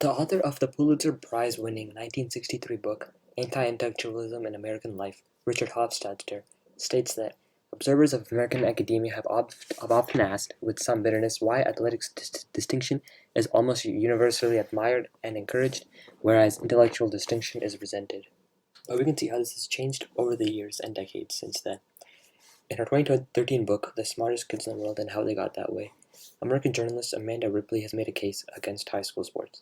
The author of the Pulitzer Prize-winning 1963 book "Anti-Intellectualism in American Life", Richard Hofstadter, states that observers of American academia have often asked, with some bitterness, why athletics distinction is almost universally admired and encouraged, whereas intellectual distinction is resented. But we can see how this has changed over the years and decades since then. In her 2013 book, "The Smartest Kids in the World and How They Got That Way", American journalist Amanda Ripley has made a case against high school sports.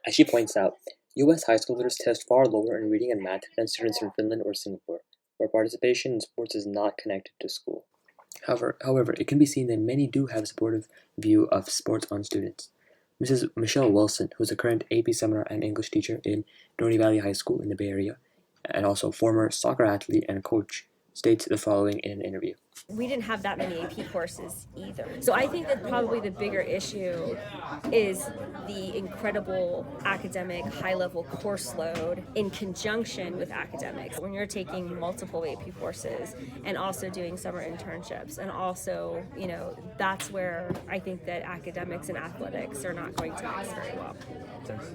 As she points out, U.S. high schoolers test far lower in reading and math than students in Finland or Singapore, where participation in sports is not connected to school. However, it can be seen that many do have a supportive view of sports on students. Mrs. Michelle Wilson, who is a current AP seminar and English teacher in Dorney Valley High School in the Bay Area, and also former soccer athlete and coach, states the following in an interview. We didn't have that many AP courses either. So I think that probably the bigger issue is the incredible academic high-level course load in conjunction with academics. When you're taking multiple AP courses and also doing summer internships, and also, that's where I think that academics and athletics are not going to mix very well.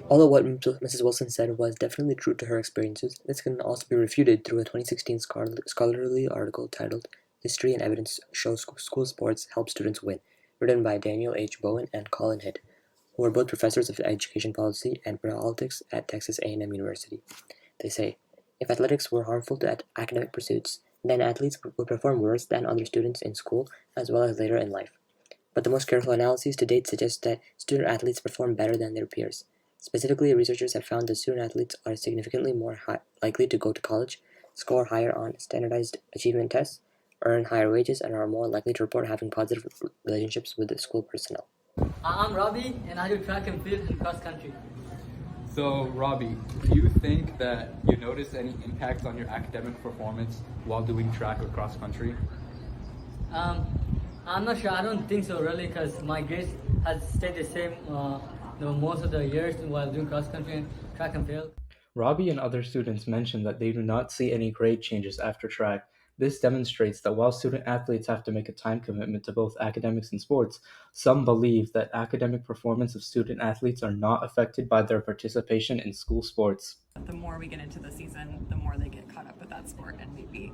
Although what Mrs. Wilson said was definitely true to her experiences, this can also be refuted through a 2016 scholarly article titled "History and Evidence Show School Sports Help Students Win", written by Daniel H. Bowen and Colin Hitt, who are both professors of education policy and politics at Texas A&M University. They say, if athletics were harmful to academic pursuits, then athletes would perform worse than other students in school as well as later in life. But the most careful analyses to date suggest that student athletes perform better than their peers. Specifically, researchers have found that student athletes are significantly more likely to go to college, score higher on standardized achievement tests, earn higher wages, and are more likely to report having positive relationships with the school personnel. I'm Robbie, and I do track and field and cross country. So, Robbie, do you think that you noticed any impact on your academic performance while doing track or cross country? I'm not sure. I don't think so really, because my grades has stayed the same most of the years while doing cross country and track and field. Robbie and other students mentioned that they do not see any grade changes after track. This demonstrates that while student athletes have to make a time commitment to both academics and sports, some believe that academic performance of student athletes are not affected by their participation in school sports. The more we get into the season, the more they get caught up with that sport and maybe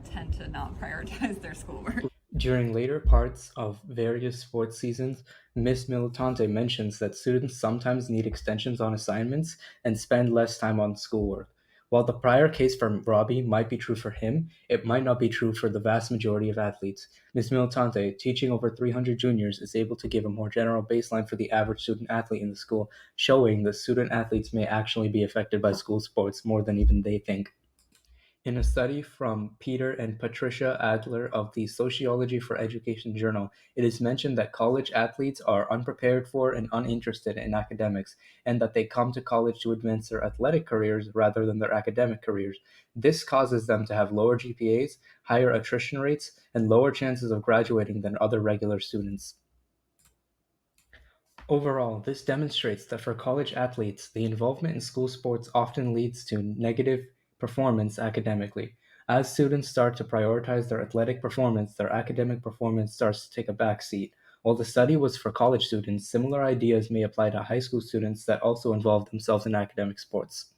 tend to not prioritize their schoolwork. During later parts of various sports seasons, Ms. Militante mentions that students sometimes need extensions on assignments and spend less time on schoolwork. While the prior case for Robbie might be true for him, it might not be true for the vast majority of athletes. Ms. Militante, teaching over 300 juniors, is able to give a more general baseline for the average student athlete in the school, showing that student athletes may actually be affected by school sports more than even they think. In a study from Peter and Patricia Adler of the Sociology for Education journal, it is mentioned that college athletes are unprepared for and uninterested in academics, and that they come to college to advance their athletic careers rather than their academic careers. This causes them to have lower GPAs, higher attrition rates, and lower chances of graduating than other regular students. Overall, this demonstrates that for college athletes, the involvement in school sports often leads to negative performance academically. As students start to prioritize their athletic performance, their academic performance starts to take a back seat. While the study was for college students, similar ideas may apply to high school students that also involve themselves in academic sports.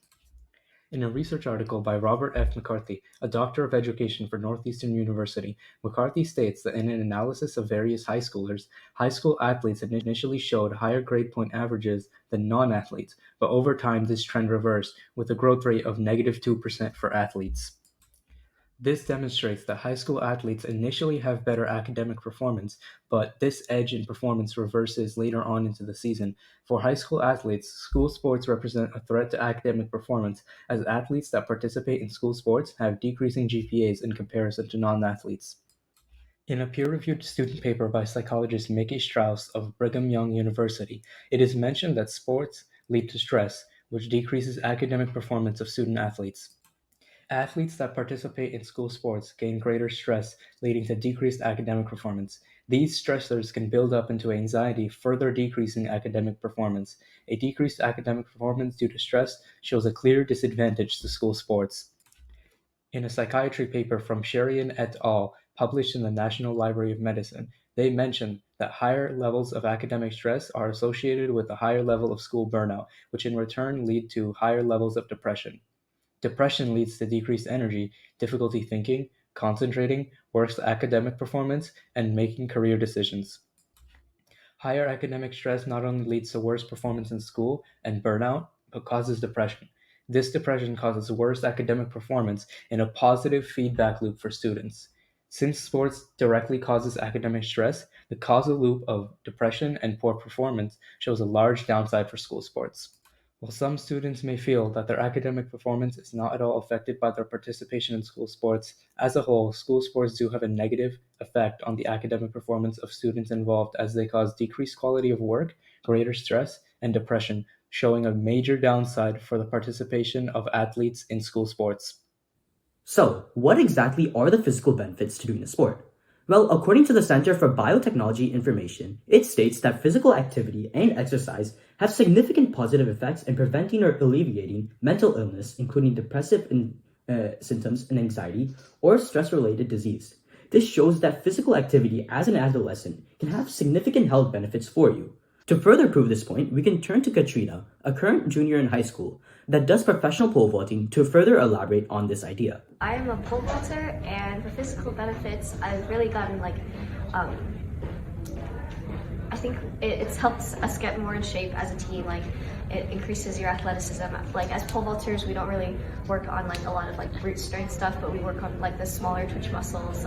In a research article by Robert F. McCarthy, a doctor of education for Northeastern University, McCarthy states that in an analysis of various high school athletes initially showed higher grade point averages than non-athletes, but over time this trend reversed, with a growth rate of -2% for athletes. This demonstrates that high school athletes initially have better academic performance, but this edge in performance reverses later on into the season. For high school athletes, school sports represent a threat to academic performance, as athletes that participate in school sports have decreasing GPAs in comparison to non-athletes. In a peer-reviewed student paper by psychologist Mickey Strauss of Brigham Young University, it is mentioned that sports lead to stress, which decreases academic performance of student athletes. Athletes that participate in school sports gain greater stress, leading to decreased academic performance. These stressors can build up into anxiety, further decreasing academic performance. A decreased academic performance due to stress shows a clear disadvantage to school sports. In a psychiatry paper from Sherian et al., published in the National Library of Medicine, they mention that higher levels of academic stress are associated with a higher level of school burnout, which in return lead to higher levels of depression. Depression leads to decreased energy, difficulty thinking, concentrating, worse academic performance, and making career decisions. Higher academic stress not only leads to worse performance in school and burnout, but causes depression. This depression causes worse academic performance in a positive feedback loop for students. Since sports directly causes academic stress, the causal loop of depression and poor performance shows a large downside for school sports. While some students may feel that their academic performance is not at all affected by their participation in school sports, as a whole, school sports do have a negative effect on the academic performance of students involved as they cause decreased quality of work, greater stress, and depression, showing a major downside for the participation of athletes in school sports. So, what exactly are the physical benefits to doing a sport? Well, according to the Center for Biotechnology Information, it states that physical activity and exercise have significant positive effects in preventing or alleviating mental illness, including depressive symptoms and anxiety or stress-related disease. This shows that physical activity as an adolescent can have significant health benefits for you. To further prove this point, we can turn to Katrina, a current junior in high school, that does professional pole vaulting to further elaborate on this idea. I'm a pole vaulter, and for physical benefits, I've really gotten I think it's helped us get more in shape as a team. It increases your athleticism. As pole vaulters, we don't really work on a lot of brute strength stuff, but we work on the smaller twitch muscles,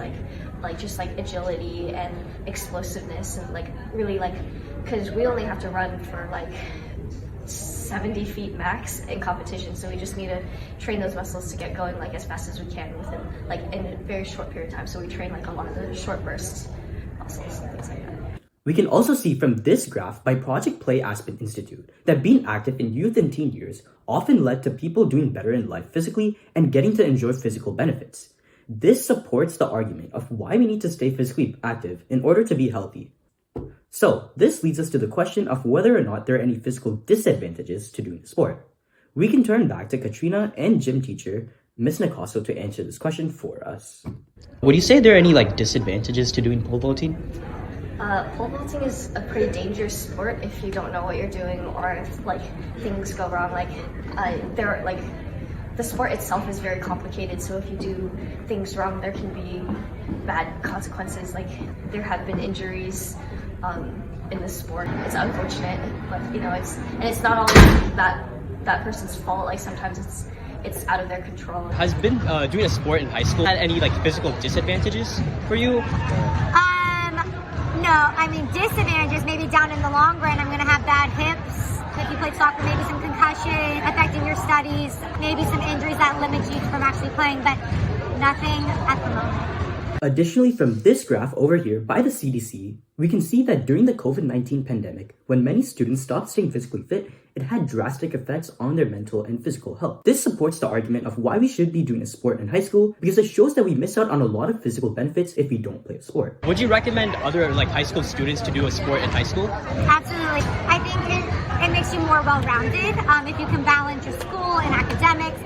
just agility and explosiveness, and really because we only have to run for 70 feet max in competition, so we just need to train those muscles to get going as fast as we can within in a very short period of time. So we train a lot of the short burst muscles and things like that. We can also see from this graph by Project Play Aspen Institute that being active in youth and teen years often led to people doing better in life physically and getting to enjoy physical benefits. This supports the argument of why we need to stay physically active in order to be healthy. So, this leads us to the question of whether or not there are any physical disadvantages to doing the sport. We can turn back to Katrina and gym teacher Ms. Nicasso to answer this question for us. Would you say there are any disadvantages to doing pole vaulting? Pole vaulting is a pretty dangerous sport if you don't know what you're doing, or if things go wrong. The sport itself is very complicated, so if you do things wrong, there can be bad consequences. There have been injuries in the sport. It's unfortunate, but it's not always that person's fault. Sometimes it's out of their control. Has been doing a sport in high school had any physical disadvantages for you? No, disadvantages, maybe down in the long run, I'm going to have bad hips. If you played soccer, maybe some concussion affecting your studies, maybe some injuries that limit you from actually playing, but nothing at the moment. Additionally, from this graph over here by the CDC, we can see that during the COVID-19 pandemic, when many students stopped staying physically fit, it had drastic effects on their mental and physical health. This supports the argument of why we should be doing a sport in high school, because it shows that we miss out on a lot of physical benefits if we don't play a sport. Would you recommend other high school students to do a sport in high school? Absolutely. I think it makes you more well-rounded. If you can balance your school and academics,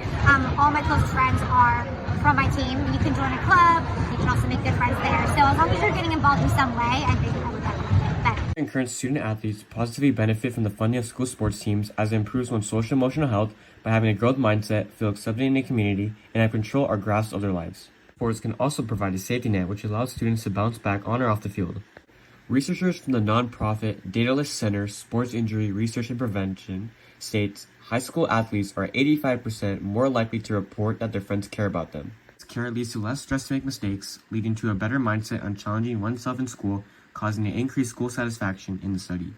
all my closest friends are from my team. You can join a club, you can also make good friends there. So as long as you're getting involved in some way, I think I would recommend it better. Encourage student athletes to positively benefit from the funding of school sports teams, as it improves one's social emotional health by having a growth mindset, feel accepted in a community, and have control or grasp of their lives. Sports can also provide a safety net which allows students to bounce back on or off the field. Researchers from the nonprofit Dataless Center Sports Injury Research and Prevention states high school athletes are 85% more likely to report that their friends care about them. This care leads to less stress to make mistakes, leading to a better mindset on challenging oneself in school, causing an increased school satisfaction in the study.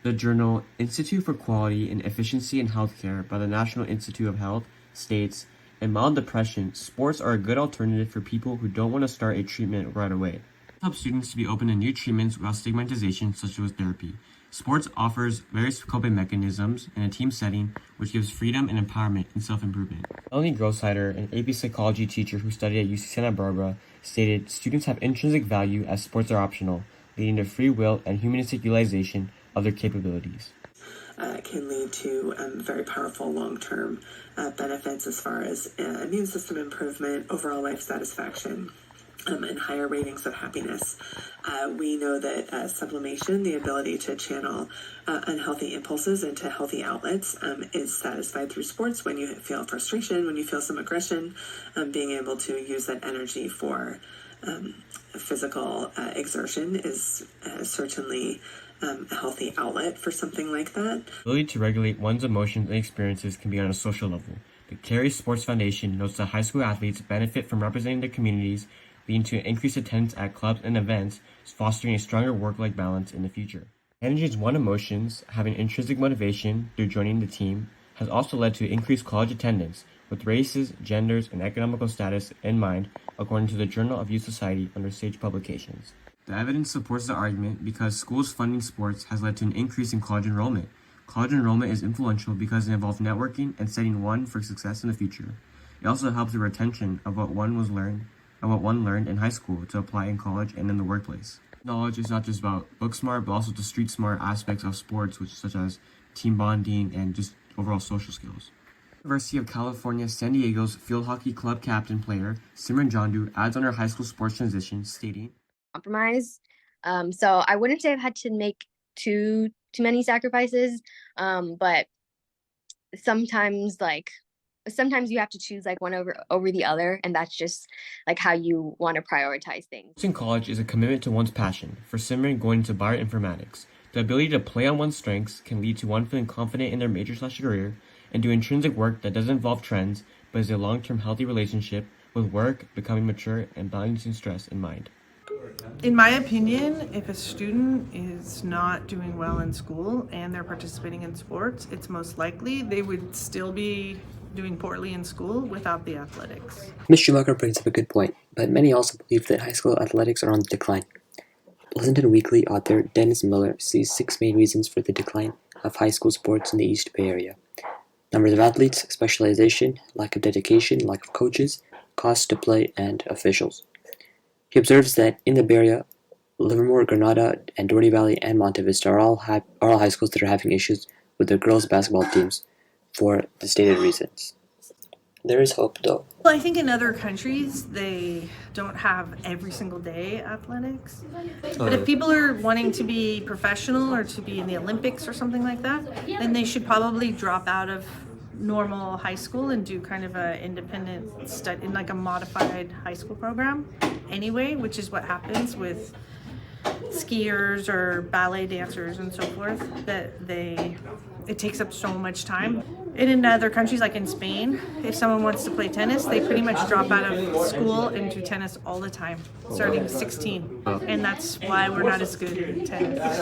The journal Institute for Quality and Efficiency in Healthcare by the National Institute of Health states, in mild depression, sports are a good alternative for people who don't want to start a treatment right away. It helps students to be open to new treatments without stigmatization, such as therapy. Sports offers various coping mechanisms in a team setting, which gives freedom and empowerment in self-improvement. Melanie Grossheider, an AP psychology teacher who studied at UC Santa Barbara, stated students have intrinsic value as sports are optional, leading to free will and humanistic utilization of their capabilities. Can lead to very powerful long-term benefits as far as immune system improvement, overall life satisfaction, and higher ratings of happiness. We know that sublimation, the ability to channel unhealthy impulses into healthy outlets, is satisfied through sports. When you feel frustration, when you feel some aggression, being able to use that energy for physical exertion is certainly a healthy outlet for something like that. The ability to regulate one's emotions and experiences can be on a social level. The Carey Sports Foundation notes that high school athletes benefit from representing their communities, leading to increased attendance at clubs and events, fostering a stronger work-life balance in the future. Managing one's emotions, having intrinsic motivation through joining the team, has also led to increased college attendance, with races, genders, and economical status in mind, according to the Journal of Youth Society under Sage Publications. The evidence supports the argument because schools funding sports has led to an increase in college enrollment. College enrollment is influential because it involves networking and setting one for success in the future. It also helps the retention of what one learned in high school to apply in college and in the workplace. Knowledge is not just about book smart, but also the street smart aspects of sports, such as team bonding and just overall social skills. University of California, San Diego's field hockey club captain player Simran Jandu adds on her high school sports transition, stating, "Compromise. So I wouldn't say I've had to make too many sacrifices, but sometimes you have to choose like one over the other, and that's just like how you want to prioritize things." In college is a commitment to one's passion. For Simran, going into bioinformatics, the ability to play on one's strengths can lead to one feeling confident in their major/career and do intrinsic work that doesn't involve trends, but is a long-term healthy relationship with work, becoming mature, and balancing stress in mind. In my opinion, if a student is not doing well in school and they're participating in sports, it's most likely they would still be doing poorly in school without the athletics. Ms. Schumacher brings up a good point, but many also believe that high school athletics are on the decline. Pleasanton Weekly author Dennis Miller sees 6 main reasons for the decline of high school sports in the East Bay Area. Numbers of athletes, specialization, lack of dedication, lack of coaches, cost to play, and officials. He observes that in the Bay Area, Livermore, Granada, and Doherty Valley and Monte Vista are all high schools that are having issues with their girls' basketball teams for the stated reasons. There is hope, though. Well, I think in other countries, they don't have every single day athletics. But if people are wanting to be professional or to be in the Olympics or something like that, then they should probably drop out of normal high school and do kind of a independent study in like a modified high school program anyway, which is what happens with skiers or ballet dancers and so forth, that it takes up so much time. And in other countries, like in Spain, if someone wants to play tennis, they pretty much drop out of school and do tennis all the time, starting 16. And that's why we're not as good at tennis.